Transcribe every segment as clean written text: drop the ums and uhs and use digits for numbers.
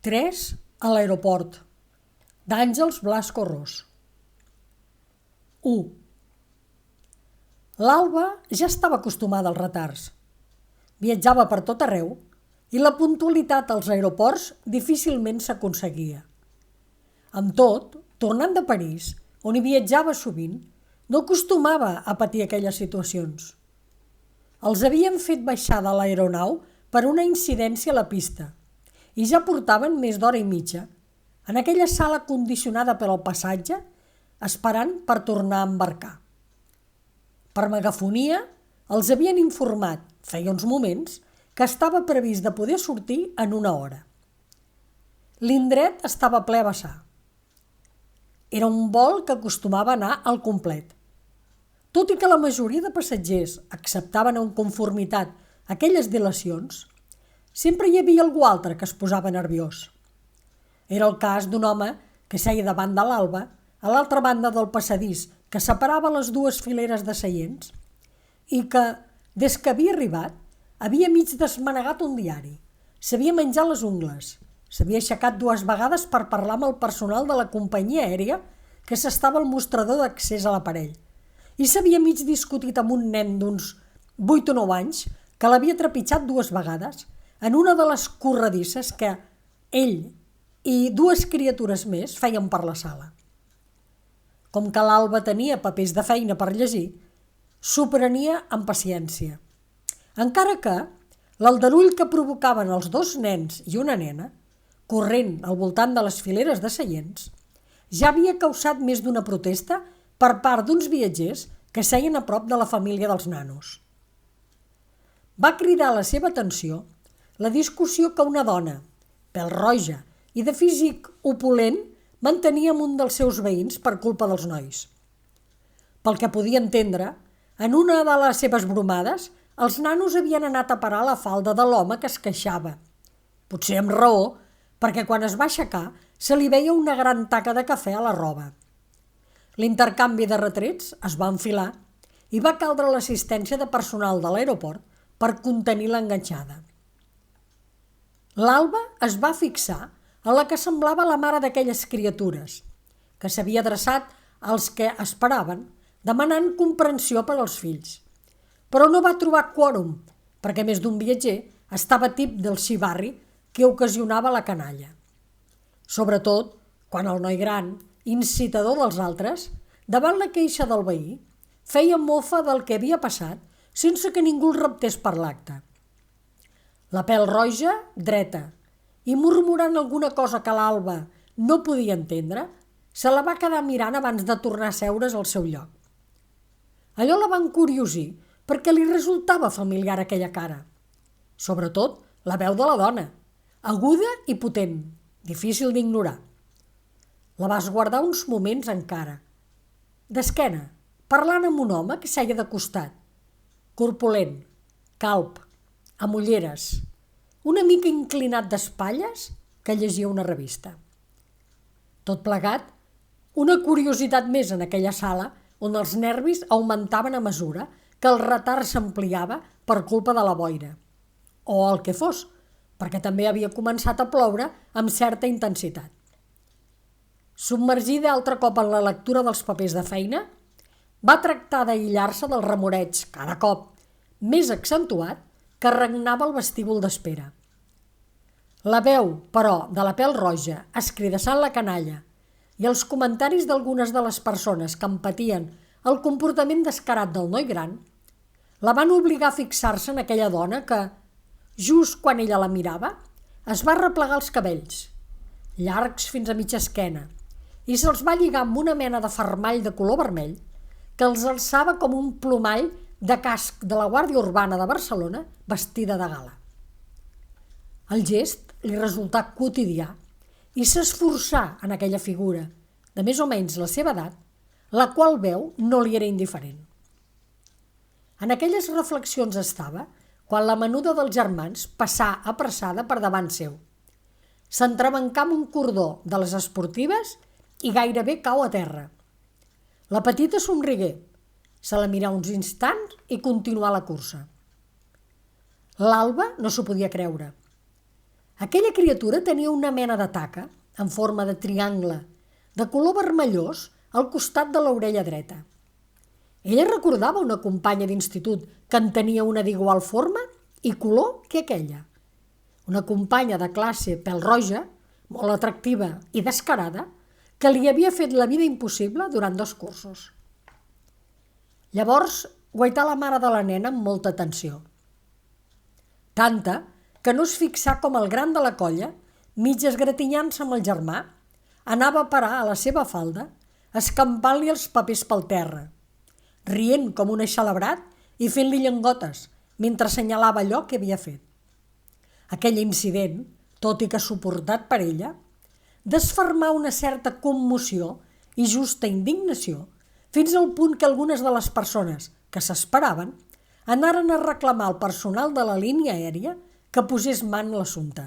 3 a l'aeroport, d'Àngels Blasco Ros. 1. L'Alba ja estava acostumada als retards. Viatjava per tot arreu i la puntualitat als aeroports difícilment s'aconseguia. Amb tot, tornant de París, on hi viatjava sovint, no acostumava a patir aquelles situacions. Els havien fet baixar de l'aeronau per una incidència a la pista i ja portaven més d'hora i mitja en aquella sala condicionada per al passatge, esperant per tornar a embarcar. Per megafonia, els havien informat, feia uns moments, que estava previst de poder sortir en una hora. L'indret estava ple a vessar. Era un vol que acostumava a anar al complet. Tot i que la majoria de passatgers acceptaven en conformitat aquelles dilacions, sempre hi havia algú altre que es posava nerviós. Era el cas d'un home que seia davant de l'Alba, a l'altra banda del passadís que separava les dues fileres de seients, i que, des que havia arribat, havia mig desmanegat un diari, s'havia menjat les ungles, s'havia aixecat 2 vegades per parlar amb el personal de la companyia aèria que s'estava al mostrador d'accés a l'aparell, i s'havia mig discutit amb un nen d'uns 8 o 9 anys que l'havia trepitjat 2 vegades en una de les corredisses que ell i 2 criatures més feien per la sala. Com que l'Alba tenia papers de feina per llegir, s'ho prenia amb paciència. Encara que l'aldarull que provocaven els 2 nens i una nena, corrent al voltant de les fileres de seients, ja havia causat més d'una protesta per part d'uns viatgers que seien a prop de la família dels nanos. Va cridar la seva atenció la discussió que una dona, pèl-roja i de físic opulent, mantenia amb un dels seus veïns per culpa dels nois. Pel que podia entendre, en una de les seves bromades, els nanos havien anat a parar a la falda de l'home que es queixava. Potser amb raó, perquè quan es va aixecar se li veia una gran taca de cafè a la roba. L'intercanvi de retrets es va enfilar i va caldre l'assistència de personal de l'aeroport per contenir l'enganxada. L'Alba es va fixar en la que semblava la mare d'aquelles criatures, que s'havia adreçat als que esperaven, demanant comprensió per als fills. Però no va trobar quòrum, perquè més d'un viatger estava tip del xivarri que ocasionava la canalla. Sobretot quan el noi gran, incitador dels altres, davant la queixa del veí, feia mofa del que havia passat sense que ningú el reptés per l'acte. La pèl-roja, dreta, i murmurant alguna cosa que l'Alba no podia entendre, se la va quedar mirant abans de tornar a seure's al seu lloc. Allò la va encuriosir perquè li resultava familiar aquella cara. Sobretot la veu de la dona, aguda i potent, difícil d'ignorar. La va esguardar uns moments encara, d'esquena, parlant amb un home que seia de costat, corpulent, calb, amb ulleres, una mica inclinat d'espatlles, que llegia una revista. Tot plegat, una curiositat més en aquella sala on els nervis augmentaven a mesura que el retard s'ampliava per culpa de la boira, o el que fos, perquè també havia començat a ploure amb certa intensitat. Submergida altre cop en la lectura dels papers de feina, va tractar d'aïllar-se del remoreig cada cop més accentuat que regnava al vestíbul d'espera. La veu, però, de la pèl-roja escridassant la canalla i els comentaris d'algunes de les persones que empatien el comportament descarat del noi gran, la van obligar a fixar-se en aquella dona que, just quan ella la mirava, es va replegar els cabells, llargs fins a mitja esquena, i se'ls va lligar amb una mena de fermall de color vermell que els alçava com un plomall de casc de la Guàrdia Urbana de Barcelona vestida de gala. El gest li resultà quotidià i s'esforçà en aquella figura, de més o menys la seva edat, la qual veu no li era indiferent. En aquelles reflexions estava quan la menuda dels germans passà apressada per davant seu. S'entrebancà amb un cordó de les esportives i gairebé cau a terra. La petita somrigué, se la mirà uns instants i continuà la cursa. L'Alba no s'ho podia creure. Aquella criatura tenia una mena de taca, en forma de triangle, de color vermellós al costat de l'orella dreta. Ella recordava una companya d'institut que en tenia una d'igual forma i color que aquella. Una companya de classe pèl-roja, molt atractiva i descarada, que li havia fet la vida impossible durant 2 cursos. Llavors guaità la mare de la nena amb molta atenció. Tanta que no es fixà com el gran de la colla, mig esgratinyant-se amb el germà, anava a parar a la seva falda, escampant-li els papers pel terra, rient com un eixelebrat i fent-li llengotes mentre assenyalava allò que havia fet. Aquell incident, tot i que suportat per ella, desfermà una certa commoció i justa indignació fins al punt que algunes de les persones que s'esperaven anaren a reclamar al personal de la línia aèria que posés man a l'assumpte.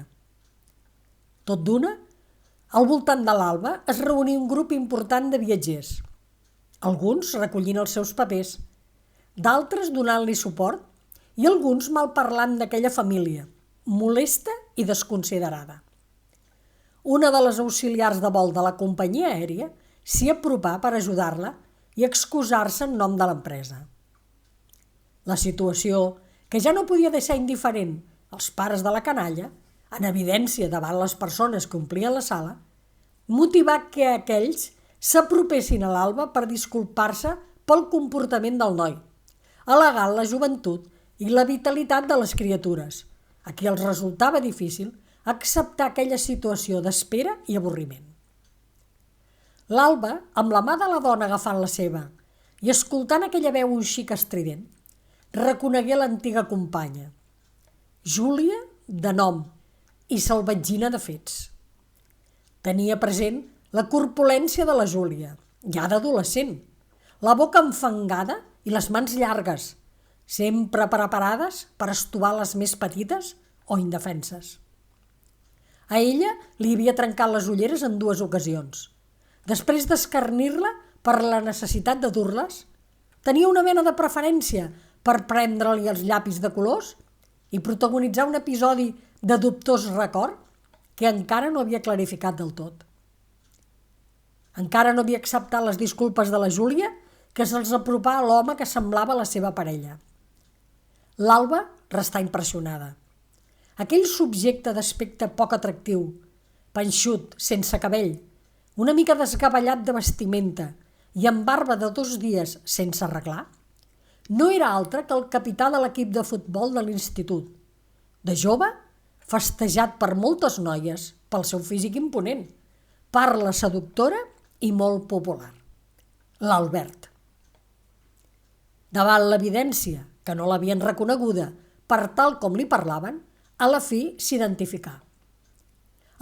Tot d'una, al voltant de l'Alba es reuní un grup important de viatgers, alguns recollint els seus papers, d'altres donant-li suport i alguns malparlant d'aquella família, molesta i desconsiderada. Una de les auxiliars de vol de la companyia aèria s'hi apropà per ajudar-la i excusar-se en nom de l'empresa. La situació, que ja no podia deixar indiferent els pares de la canalla, en evidència davant les persones que omplien la sala, motivà que aquells s'apropessin a l'Alba per disculpar-se pel comportament del noi, al·legant la joventut i la vitalitat de les criatures, a qui els resultava difícil acceptar aquella situació d'espera i avorriment. L'Alba, amb la mà de la dona agafant la seva i escoltant aquella veu un xic estrident, reconegué l'antiga companya, Júlia de nom i salvatgina de fets. Tenia present la corpulència de la Júlia, ja d'adolescent, la boca enfangada i les mans llargues, sempre preparades per estovar les més petites o indefenses. A ella li havia trencat les ulleres en 2 ocasions. Després d'escarnir-la per la necessitat de dur-les, tenia una mena de preferència per prendre-li els llapis de colors i protagonitzar un episodi de dubtós record que encara no havia clarificat del tot. Encara no havia acceptat les disculpes de la Júlia, que se'ls apropà a l'home que semblava la seva parella. L'Alba restà impressionada. Aquell subjecte d'aspecte poc atractiu, panxut, sense cabell, una mica desgavellat de vestimenta i amb barba de 2 dies sense arreglar, no era altre que el capità de l'equip de futbol de l'institut, de jove, festejat per moltes noies pel seu físic imponent, parla seductora i molt popular. L'Albert. Davant l'evidència que no l'havien reconeguda per tal com li parlaven, a la fi s'identificà.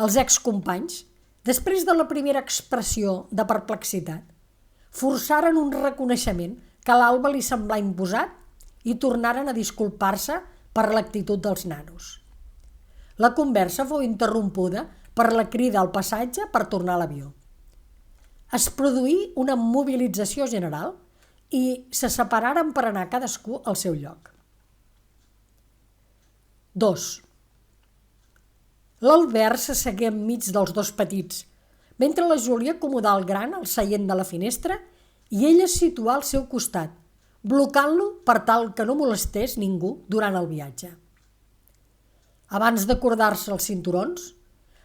Els excompanys, després de la primera expressió de perplexitat, forçaren un reconeixement que a l'Alba li semblà imposat i tornaren a disculpar-se per l'actitud dels nanos. La conversa fou interrompuda per la crida al passatge per tornar a l'avió. Es produí una mobilització general i se separaren per anar cadascú al seu lloc. 2. L'Albert s'assegué enmig dels 2 petits, mentre la Júlia acomodà el gran al seient de la finestra i ella es situà al seu costat, blocant-lo per tal que no molestés ningú durant el viatge. Abans d'acordar-se els cinturons,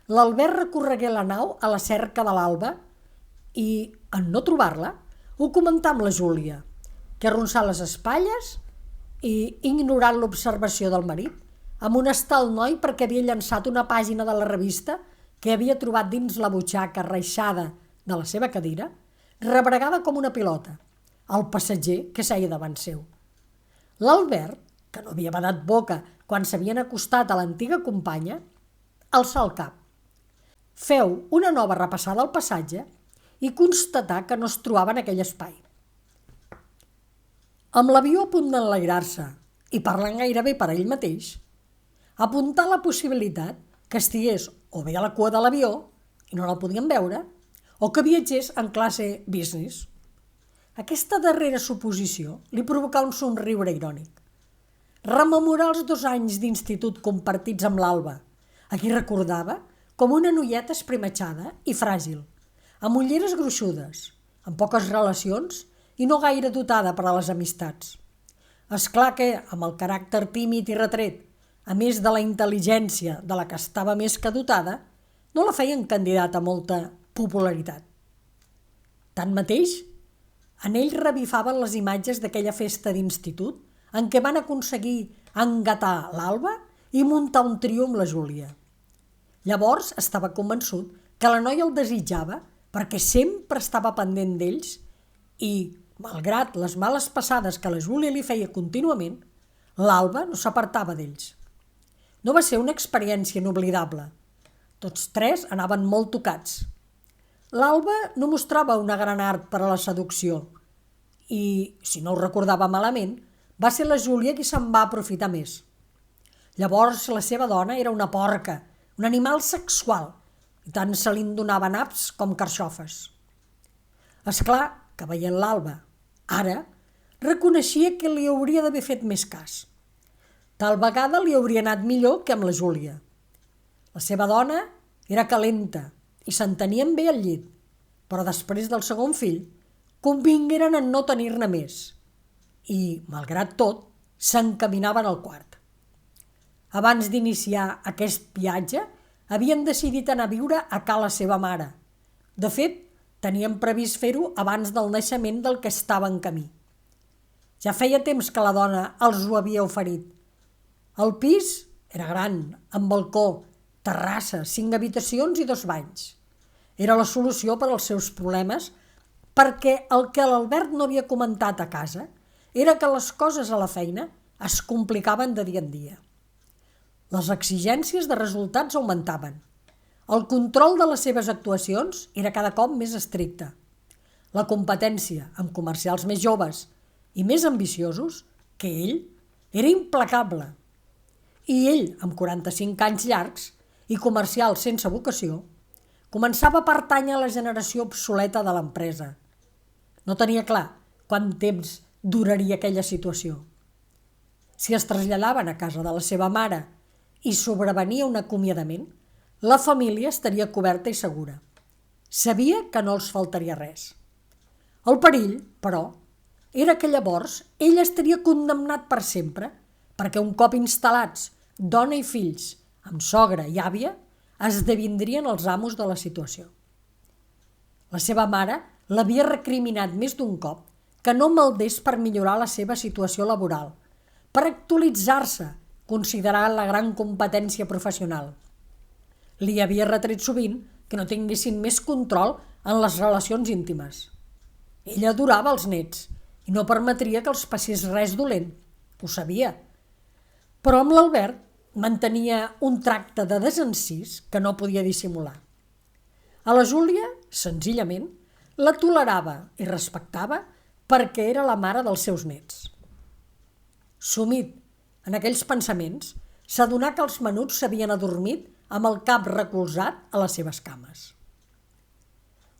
l'Albert recorregué la nau a la cerca de l'Alba i, en no trobar-la, ho comentà amb la Júlia, que arronsà les espatlles i, ignorant l'observació del marit, amonestar el noi perquè havia llançat una pàgina de la revista que havia trobat dins la butxaca reixada de la seva cadira, rebregada com una pilota, al passatger que seia davant seu. L'Albert, que no havia badat boca quan s'havien acostat a l'antiga companya, alçà el cap. Feu una nova repassada al passatge i constatà que no es trobava en aquell espai. Amb l'avió a punt d'enlairar-se i parlant gairebé per ell mateix, apuntà la possibilitat que estigués o bé a la cua de l'avió i no la podien veure, o que viatgés en classe business. Aquesta darrera suposició li provocà un somriure irònic. Rememorar els 2 anys d'institut compartits amb l'Alba, a qui recordava com una noieta esprimatxada i fràgil, amb ulleres gruixudes, amb poques relacions i no gaire dotada per a les amistats. És clar que, amb el caràcter tímid i retret, a més de la intel·ligència de la que estava més que dotada, no la feien candidata a molta popularitat. Tanmateix, en ell revifaven les imatges d'aquella festa d'institut en què van aconseguir engatar l'Alba i muntar un trio amb la Júlia. Llavors estava convençut que la noia el desitjava perquè sempre estava pendent d'ells i, malgrat les males passades que la Júlia li feia contínuament, l'Alba no s'apartava d'ells. No va ser una experiència inoblidable. Tots tres anaven molt tocats. L'Alba no mostrava una gran art per a la seducció i, si no ho recordava malament, va ser la Júlia qui se'n va aprofitar més. Llavors la seva dona era una porca, un animal sexual, i tant se li donava naps com carxofes. És clar que veient l'Alba, ara, reconeixia que li hauria d'haver fet més cas. Tal vegada li hauria anat millor que amb la Júlia. La seva dona era calenta i s'entenien bé al llit, però després del segon fill convingueren en no tenir-ne més i, malgrat tot, s'encaminaven al quart. Abans d'iniciar aquest viatge, havien decidit anar a viure a ca la seva mare. De fet, tenien previst fer-ho abans del naixement del que estava en camí. Ja feia temps que la dona els ho havia oferit. El pis era gran, amb balcó, terrassa, 5 habitacions i 2 banys. Era la solució per als seus problemes perquè el que l'Albert no havia comentat a casa era que les coses a la feina es complicaven de dia en dia. Les exigències de resultats augmentaven. El control de les seves actuacions era cada cop més estricte. La competència amb comercials més joves i més ambiciosos que ell era implacable. I ell, amb 45 anys llargs i comercials sense vocació, començava a pertànyer a la generació obsoleta de l'empresa. No tenia clar quant temps duraria aquella situació. Si es traslladaven a casa de la seva mare i sobrevenia un acomiadament, la família estaria coberta i segura. Sabia que no els faltaria res. El perill, però, era que llavors ell estaria condemnat per sempre, perquè un cop instal·lats, dona i fills, amb sogra i àvia, esdevindrien els amos de la situació. La seva mare l'havia recriminat més d'un cop que no maldés per millorar la seva situació laboral, per actualitzar-se, considerant la gran competència professional. Li havia retret sovint que no tinguessin més control en les relacions íntimes. Ella adorava els nets i no permetria que els passés res dolent. Ho sabia. Però amb l'Albert mantenia un tracte de desencís que no podia dissimular. A la Júlia, senzillament, la tolerava i respectava perquè era la mare dels seus nets. Sumit en aquells pensaments, s'adonà que els menuts s'havien adormit amb el cap recolzat a les seves cames.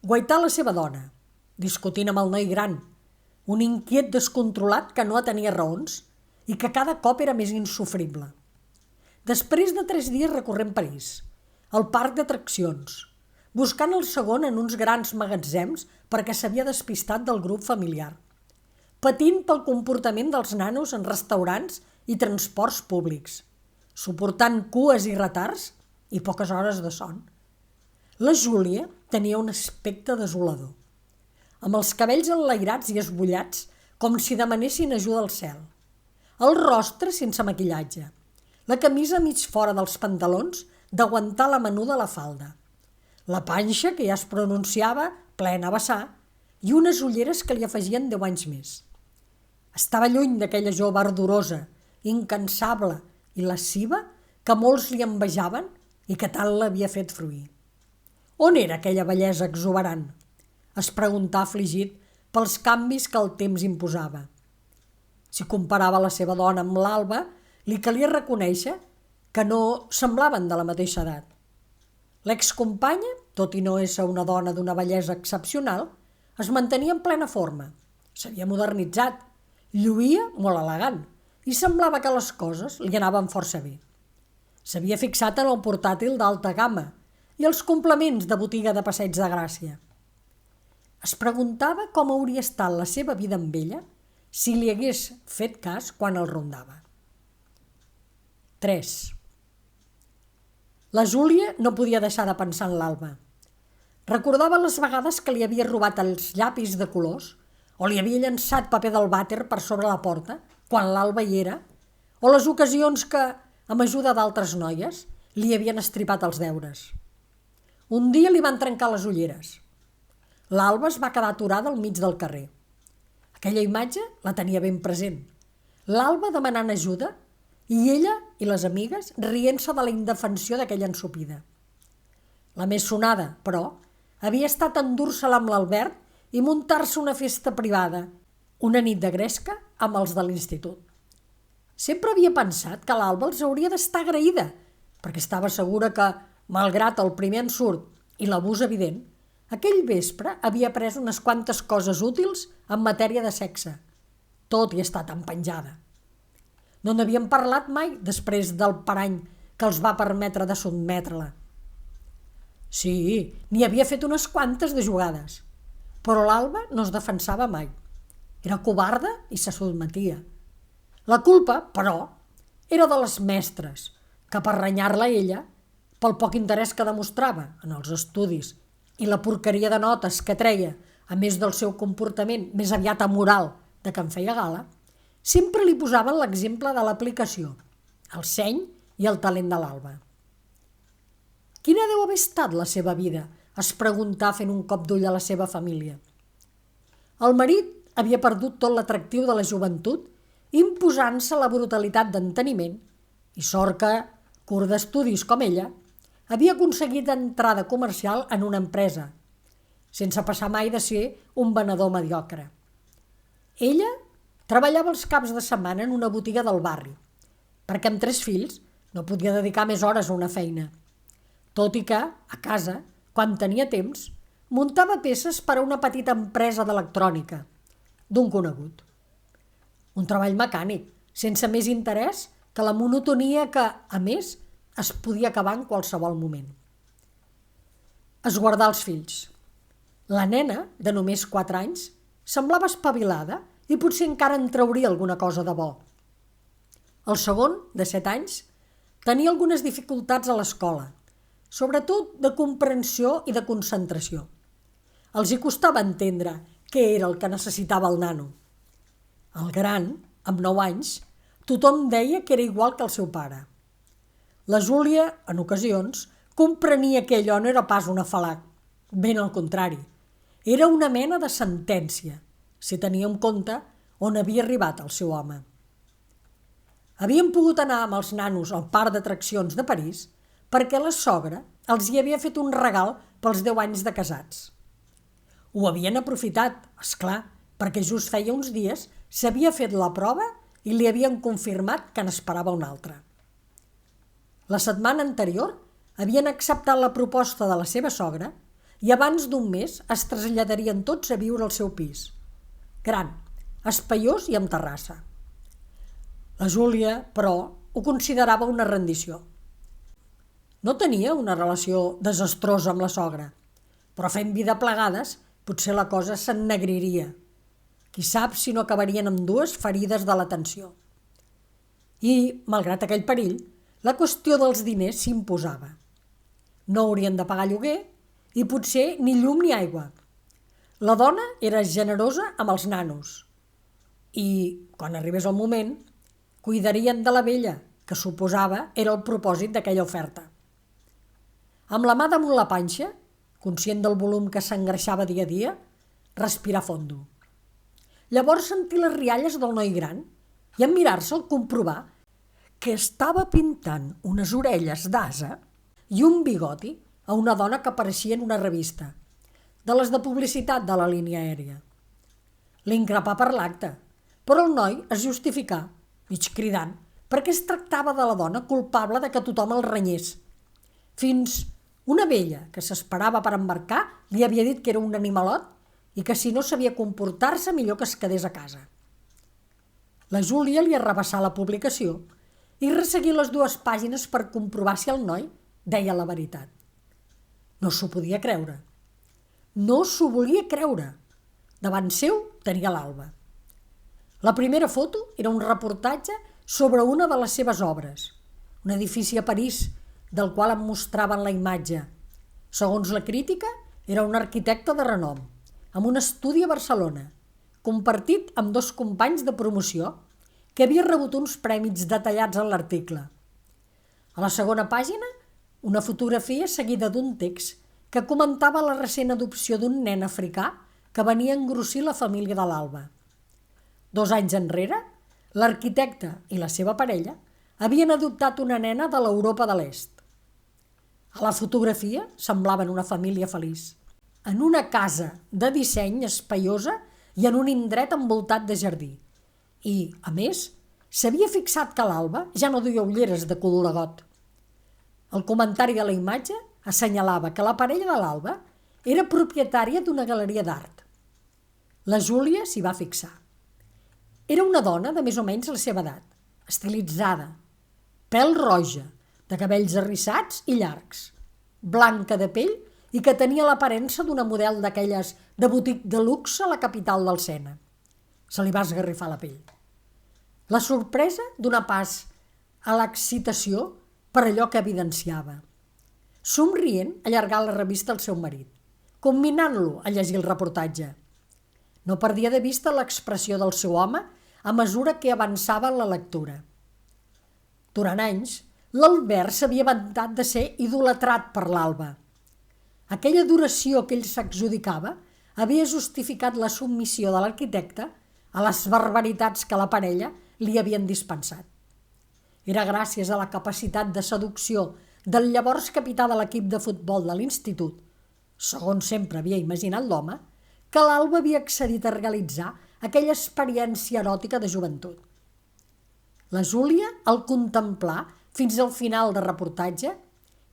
Guaità la seva dona, discutint amb el noi gran, un inquiet descontrolat que no tenia raons i que cada cop era més insofrible. Després de 3 dies recorrent París, el parc d'atraccions, buscant el segon en uns grans magatzems perquè s'havia despistat del grup familiar, patint pel comportament dels nanos en restaurants i transports públics, suportant cues i retards i poques hores de son. La Júlia tenia un aspecte desolador, amb els cabells enlairats i esbullats com si demanessin ajuda al cel, el rostre sense maquillatge, la camisa mig fora dels pantalons d'aguantar la menuda a la falda, la panxa que ja es pronunciava plena a vessar i unes ulleres que li afegien 10 anys més. Estava lluny d'aquella jove ardorosa, incansable i lasciva que molts li envejaven i que tant l'havia fet fruir. On era aquella bellesa exuberant? Es preguntà afligit pels canvis que el temps imposava. Si comparava la seva dona amb l'Alba, li calia reconèixer que no semblaven de la mateixa edat. L'excompanya, tot i no ésser una dona d'una bellesa excepcional, es mantenia en plena forma, s'havia modernitzat, lluïa molt elegant i semblava que les coses li anaven força bé. S'havia fixat en el portàtil d'alta gamma i els complements de botiga de Passeig de Gràcia. Es preguntava com hauria estat la seva vida amb ella si li hagués fet cas quan el rondava. 3. La Júlia no podia deixar de pensar en l'Alba. Recordava les vegades que li havia robat els llapis de colors o li havia llançat paper del vàter per sobre la porta quan l'Alba hi era, o les ocasions que, amb ajuda d'altres noies, li havien estripat els deures. Un dia li van trencar les ulleres. L'Alba es va quedar aturada al mig del carrer. Aquella imatge la tenia ben present. L'Alba demanant ajuda i ella i les amigues rient-se de la indefensió d'aquella ensopida. La més sonada, però, havia estat endur-se-la amb l'Albert i muntar-se una festa privada, una nit de gresca amb els de l'institut. Sempre havia pensat que l'Alba els hauria d'estar agraïda, perquè estava segura que, malgrat el primer ensurt i l'abús evident, aquell vespre havia après unes quantes coses útils en matèria de sexe, tot i estar tan penjada. No n'havien parlat mai després del parany que els va permetre de sotmetre-la. Sí, n'hi havia fet unes quantes de jugades, però l'Alba no es defensava mai. Era covarda i se sotmetia. La culpa, però, era de les mestres, que per renyar-la ella, pel poc interès que demostrava en els estudis i la porqueria de notes que treia, a més del seu comportament més aviat amoral de què en feia gala, sempre li posaven l'exemple de l'aplicació, el seny i el talent de l'Alba. Quina deu haver estat la seva vida? Es preguntà fent un cop d'ull a la seva família. El marit havia perdut tot l'atractiu de la joventut, imposant-se la brutalitat d'enteniment, i sort que, curt d'estudis com ella, havia aconseguit entrada comercial en una empresa, sense passar mai de ser un venedor mediocre. Ella treballava els caps de setmana en una botiga del barri, perquè amb 3 fills no podia dedicar més hores a una feina, tot i que, a casa, quan tenia temps, muntava peces per a una petita empresa d'electrònica, d'un conegut. Un treball mecànic, sense més interès que la monotonia que, a més, es podia acabar en qualsevol moment. Esguardar els fills. La nena, de només 4 anys, semblava espavilada i potser encara en trauria alguna cosa de bo. El segon, de 7 anys, tenia algunes dificultats a l'escola, sobretot de comprensió i de concentració. Els hi costava entendre què era el que necessitava el nano. El gran, amb 9 anys, tothom deia que era igual que el seu pare. La Júlia, en ocasions, comprenia que allò no era pas un afalac, ben al contrari. Era una mena de sentència, si tenia en compte on havia arribat el seu home. Havien pogut anar amb els nanos al parc d'atraccions de París perquè la sogra els hi havia fet un regal pels 10 anys de casats. Ho havien aprofitat, és clar, perquè just feia uns dies s'havia fet la prova i li havien confirmat que n'esperava una altra. La setmana anterior havien acceptat la proposta de la seva sogra i abans d'un mes es traslladarien tots a viure al seu pis. Gran, espaiós i amb terrassa. La Júlia, però, ho considerava una rendició. No tenia una relació desastrosa amb la sogra, però fent vida plegades potser la cosa s'ennegriria. Qui sap si no acabarien amb 2 ferides de l'atenció. I, malgrat aquell perill, la qüestió dels diners s'imposava. No haurien de pagar lloguer i potser ni llum ni aigua. La dona era generosa amb els nanos i, quan arribés el moment, cuidarien de la vella, que suposava era el propòsit d'aquella oferta. Amb la mà damunt la panxa, conscient del volum que s'engreixava dia a dia, respirar fondo. Llavors sentir les rialles del noi gran i en mirar-se'l comprovar que estava pintant unes orelles d'ase i un bigoti a una dona que apareixia en una revista, de les de publicitat de la línia aèria. L'increpà per l'acte, però el noi es justificà, mig cridant, perquè es tractava de la dona culpable de que tothom el renyés. Fins una vella que s'esperava per embarcar li havia dit que era un animalot i que si no sabia comportar-se millor que es quedés a casa. La Júlia li arrabassà la publicació i resseguir les 2 pàgines per comprovar si el noi deia la veritat. No s'ho podia creure. No s'ho volia creure. Davant seu tenia l'Alba. La primera foto era un reportatge sobre una de les seves obres, un edifici a París del qual em mostraven la imatge. Segons la crítica, era un arquitecte de renom, amb un estudi a Barcelona, compartit amb 2 companys de promoció que havia rebut uns prèmits detallats en l'article. A la segona pàgina, una fotografia seguida d'un text que comentava la recent adopció d'un nen africà que venia a engrossir la família de l'Alba. 2 anys enrere, l'arquitecte i la seva parella havien adoptat una nena de l'Europa de l'Est. A la fotografia semblaven una família feliç, en una casa de disseny espaiosa i en un indret envoltat de jardí. I, a més, s'havia fixat que l'Alba ja no duia ulleres de color de got. El comentari de la imatge assenyalava que la parella de l'Alba era propietària d'una galeria d'art. La Júlia s'hi va fixar. Era una dona de més o menys la seva edat, estilitzada, pèl roja, de cabells arrissats i llargs, blanca de pell i que tenia l'aparença d'una model d'aquelles de botic de luxe a la capital del Sena. Se li va esgarrifar la pell. La sorpresa dona pas a l'excitació per allò que evidenciava. Somrient, allargà la revista al seu marit, combinant-lo a llegir el reportatge. No perdia de vista l'expressió del seu home a mesura que avançava en la lectura. Durant anys, l'Albert s'havia vantat de ser idolatrat per l'Alba. Aquella adoració que ell s'adjudicava havia justificat la submissió de l'arquitecte a les barbaritats que la parella li havien dispensat. Era gràcies a la capacitat de seducció del llavors capità de l'equip de futbol de l'institut, segons sempre havia imaginat l'home, que l'Alba havia accedit a realitzar aquella experiència eròtica de joventut. La Júlia el contemplà fins al final del reportatge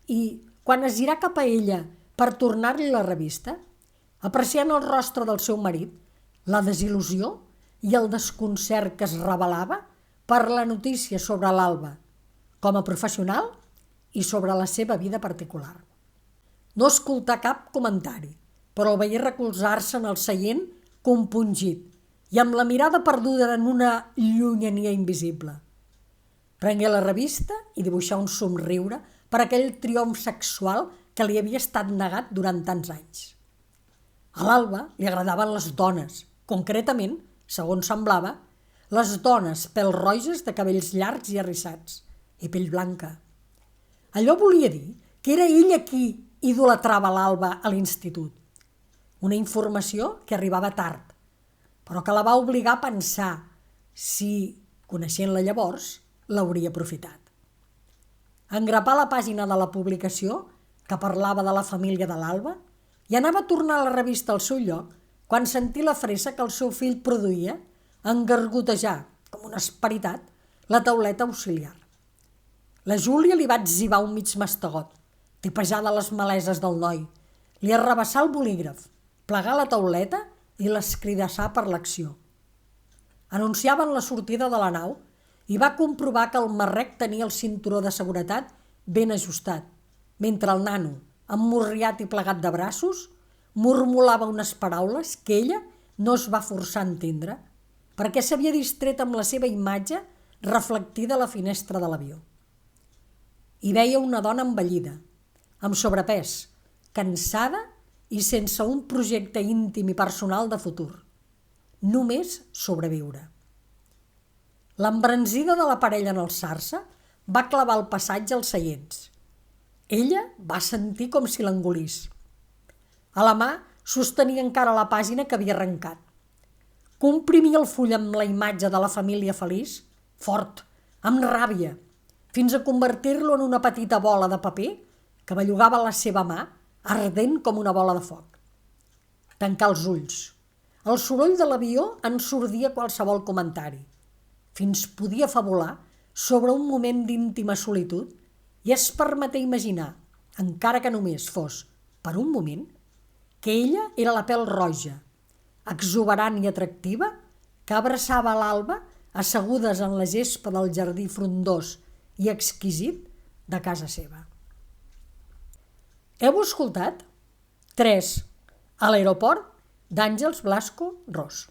i, quan es girà cap a ella per tornar-li la revista, apreciant el rostre del seu marit, la desil·lusió i el desconcert que es revelava per la notícia sobre l'Alba, com a professional i sobre la seva vida particular. No escoltà cap comentari, però el veié recolzar-se en el seient compungit i amb la mirada perduda en una llunyania invisible. Prengué la revista i dibuixà un somriure per aquell triomf sexual que li havia estat negat durant tants anys. A l'Alba li agradaven les dones, concretament, segons semblava, les dones pèl-roges de cabells llargs i arrissats i pell blanca. Allò volia dir que era ella qui idolatrava l'Alba a l'institut. Una informació que arribava tard, però que la va obligar a pensar si, coneixent-la llavors, l'hauria aprofitat. Engrapà la pàgina de la publicació que parlava de la família de l'Alba i anava a tornar la revista al seu lloc quan sentí la fressa que el seu fill produïa en gargotejar, com un esperitat, la tauleta auxiliar. La Júlia li va etzibar un mig mastegot, tipejar de les maleses del noi, li arrabassà el bolígraf, plegà la tauleta i l'escridassà per l'acció. Anunciaven la sortida de la nau i va comprovar que el marrec tenia el cinturó de seguretat ben ajustat, mentre el nano, emmorriat i plegat de braços, murmulava unes paraules que ella no es va forçar a entendre perquè s'havia distret amb la seva imatge reflectida a la finestra de l'avió. Hi veia una dona envellida, amb sobrepès, cansada i sense un projecte íntim i personal de futur. Només sobreviure. L'embranzida de la parella en alçar-se va clavar el passatge als seients. Ella va sentir com si l'engolís. A la mà sostenia encara la pàgina que havia arrencat. Comprimia el full amb la imatge de la família feliç, fort, amb ràbia, fins a convertir-lo en una petita bola de paper que bellugava la seva mà, ardent com una bola de foc. Tancà els ulls. El soroll de l'avió ensordia qualsevol comentari. Fins podia fabular sobre un moment d'íntima solitud i es permeté imaginar, encara que només fos per un moment, que ella era la pèl roja, exuberant i atractiva, que abraçava l'Alba assegudes en la gespa del jardí frondós i exquisit de casa seva. Heu escoltat 3 a l'aeroport d'Àngels Blasco Ros.